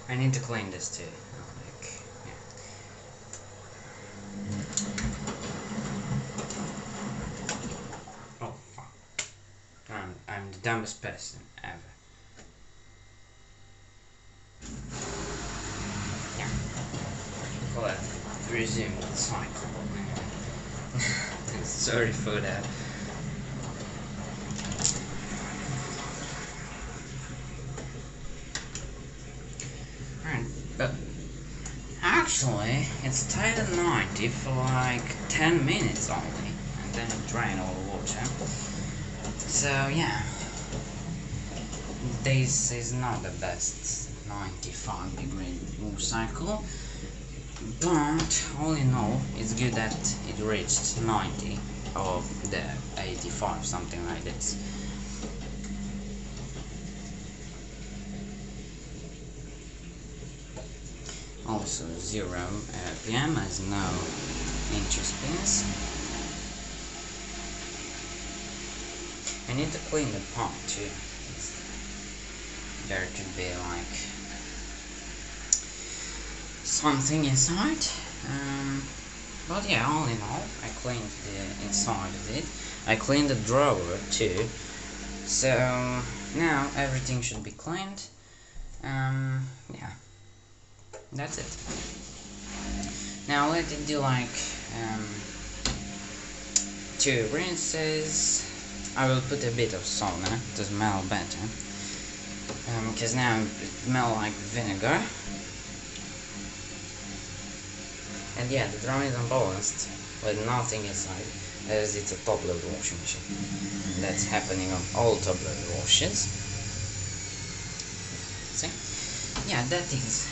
I need to clean this too. Like, yeah. Oh fuck! I'm the dumbest person ever. Yeah. Well, resume the cycle. Sorry for that. Right, but actually, it's stayed at 90 for like 10 minutes only, and then it drained all the water. So yeah, this is not the best 95-degree water cycle, but all in all, it's good that it reached 90 or the 85, something like this. Also 0 RPM has no inches pins. I need to clean the pump too. There could be like something inside. But yeah, all in all, I cleaned the inside of it. I cleaned the drawer too. So now everything should be cleaned. Yeah. That's it. Now let it do like 2 rinses. I will put a bit of sauna to smell better, because now it smells like vinegar. And yeah, the drum is unbalanced with nothing inside, as it's a top-load washing machine. That's happening on all top-load washes. See? Yeah, that is